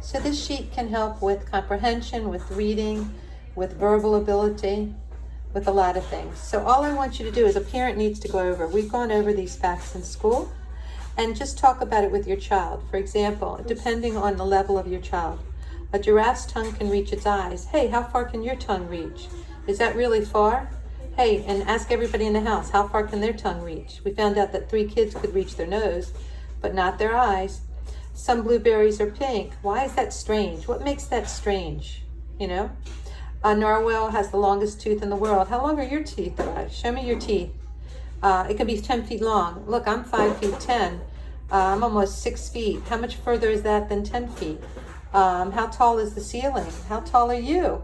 So this sheet can help with comprehension, with reading, with verbal ability, with a lot of things. So all I want you to do is a parent needs to go over. We've gone over these facts in school, and just talk about it with your child. For example, depending on the level of your child, a giraffe's tongue can reach its eyes. Hey, how far can your tongue reach? Is that really far? Hey, and ask everybody in the house, how far can their tongue reach? We found out that 3 kids could reach their nose, but not their eyes. Some blueberries are pink. Why is that strange? What makes that strange? You know? A narwhal has the longest tooth in the world. How long are your teeth? Show me your teeth. It can be 10 feet long. Look, I'm 5 feet 10. I'm almost 6 feet. How much further is that than 10 feet? How tall is the ceiling? How tall are you?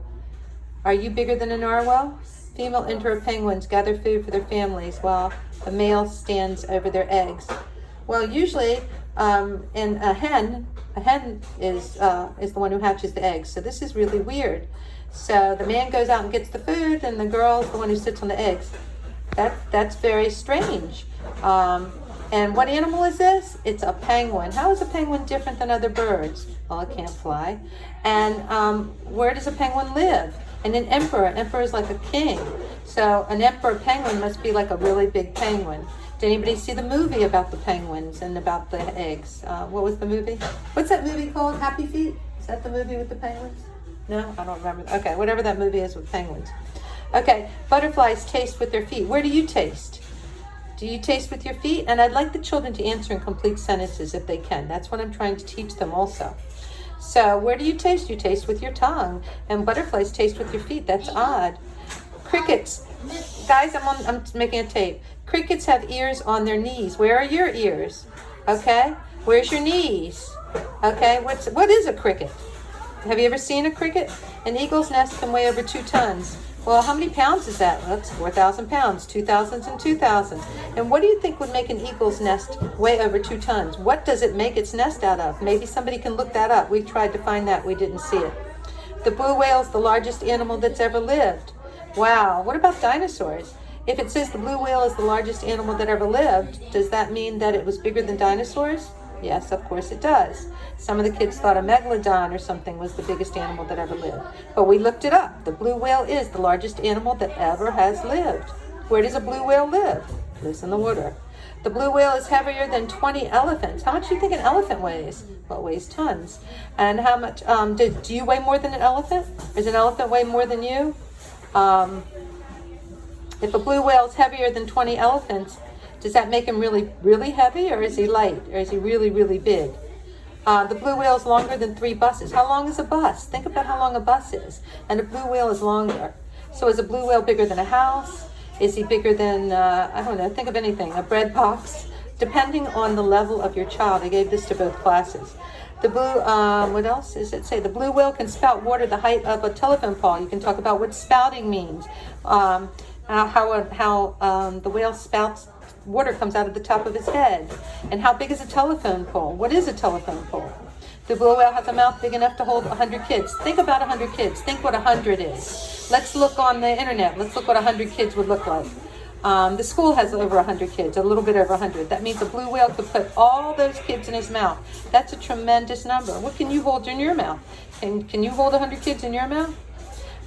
Are you bigger than a narwhal? Female emperor penguins gather food for their families while the male stands over their eggs. Well, usually, in a hen is the one who hatches the eggs. So this is really weird. So the man goes out and gets the food, and the girl is the one who sits on the eggs. That's very strange. And what animal is this? It's a penguin. How is a penguin different than other birds? Well, it can't fly. And where does a penguin live? And an emperor is like a king. So an emperor penguin must be like a really big penguin. Did anybody see the movie about the penguins and about the eggs? What was the movie? What's that movie called? Happy Feet? Is that the movie with the penguins? No, I don't remember. Okay, whatever that movie is with penguins. Okay, butterflies taste with their feet. Where do you taste? Do you taste with your feet? And I'd like the children to answer in complete sentences if they can. That's what I'm trying to teach them also. So where do you taste? You taste with your tongue. And butterflies taste with your feet. That's odd. Crickets. Guys, I'm making a tape. Crickets have ears on their knees. Where are your ears? Okay. Where's your knees? Okay. What is a cricket? Have you ever seen a cricket? An eagle's nest can weigh over 2 tons. Well, how many pounds is that? Well, that's 4,000 pounds, 2,000s and 2,000s. And what do you think would make an eagle's nest weigh over 2 tons? What does it make its nest out of? Maybe somebody can look that up. We tried to find that. We didn't see it. The blue whale is the largest animal that's ever lived. Wow. What about dinosaurs? If it says the blue whale is the largest animal that ever lived, does that mean that it was bigger than dinosaurs? Yes, of course it does. Some of the kids thought a megalodon or something was the biggest animal that ever lived. But we looked it up. The blue whale is the largest animal that ever has lived. Where does a blue whale live? Lives in the water. The blue whale is heavier than 20 elephants. How much do you think an elephant weighs? Well, it weighs tons. And how much, do you weigh more than an elephant? Does an elephant weigh more than you? If a blue whale is heavier than 20 elephants, does that make him really, really heavy, or is he light, or is he really, really big? The blue whale is longer than 3 buses. How long is a bus? Think about how long a bus is. And a blue whale is longer. So is a blue whale bigger than a house? Is he bigger than, I don't know, think of anything, a bread box? Depending on the level of your child. I gave this to both classes. The blue, what else does it say? The blue whale can spout water the height of a telephone pole. You can talk about what spouting means. How the whale spouts water comes out of the top of his head. And how big is a telephone pole? What is a telephone pole? The blue whale has a mouth big enough to hold 100 kids. Think about 100 kids. Think what 100 is. Let's look on the internet. Let's look what 100 kids would look like. The school has over 100 kids, a little bit over 100. That means a blue whale could put all those kids in his mouth. That's a tremendous number. What can you hold in your mouth? Can you hold 100 kids in your mouth?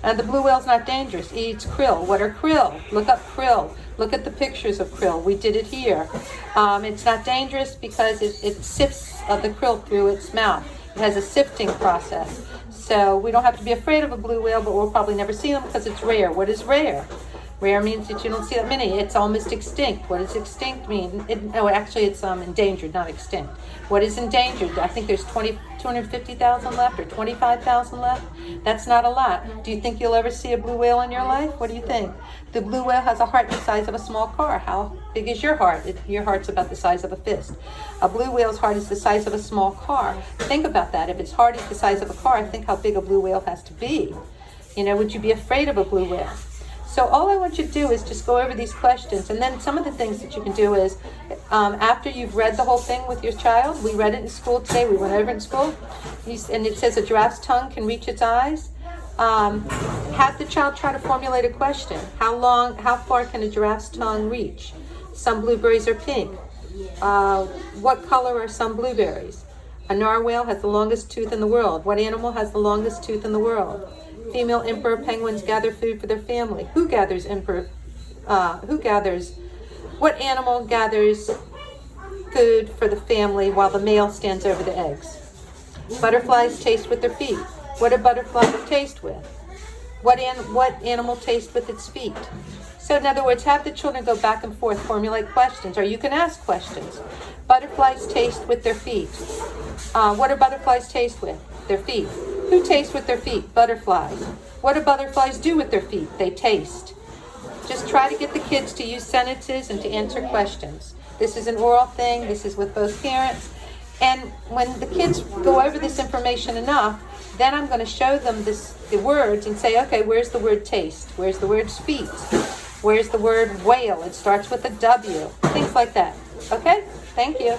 The blue whale's not dangerous. It eats krill. What are krill? Look up krill. Look at the pictures of krill. We did it here. It's not dangerous because it sifts the krill through its mouth. It has a sifting process. So we don't have to be afraid of a blue whale, but we'll probably never see them because it's rare. What is rare? Rare means that you don't see that many. It's almost extinct. What does extinct mean? Actually, it's endangered, not extinct. What is endangered? I think there's 250,000 left or 25,000 left. That's not a lot. Do you think you'll ever see a blue whale in your life? What do you think? The blue whale has a heart the size of a small car. How big is your heart? Your heart's about the size of a fist. A blue whale's heart is the size of a small car. Think about that. If its heart is the size of a car, think how big a blue whale has to be. Would you be afraid of a blue whale? So all I want you to do is just go over these questions. And then some of the things that you can do is, after you've read the whole thing with your child, we read it in school today, we went over it in school, and it says a giraffe's tongue can reach its eyes. Have the child try to formulate a question. How far can a giraffe's tongue reach? Some blueberries are pink. What color are some blueberries? A narwhal has the longest tooth in the world. What animal has the longest tooth in the world? Female emperor penguins gather food for their family. Who gathers what animal gathers food for the family while the male stands over the eggs? Butterflies taste with their feet. What do butterflies taste with? What animal tastes with its feet? So in other words, have the children go back and forth, formulate questions, or you can ask questions. Butterflies taste with their feet. What do butterflies taste with? Their feet. Who tastes with their feet? Butterflies. What do butterflies do with their feet? They taste. Just try to get the kids to use sentences and to answer questions. This is an oral thing. This is with both parents. And when the kids go over this information enough, then I'm going to show them the words and say, okay, where's the word taste? Where's the word feet? Where's the word whale? It starts with a W. Things like that. Okay? Thank you.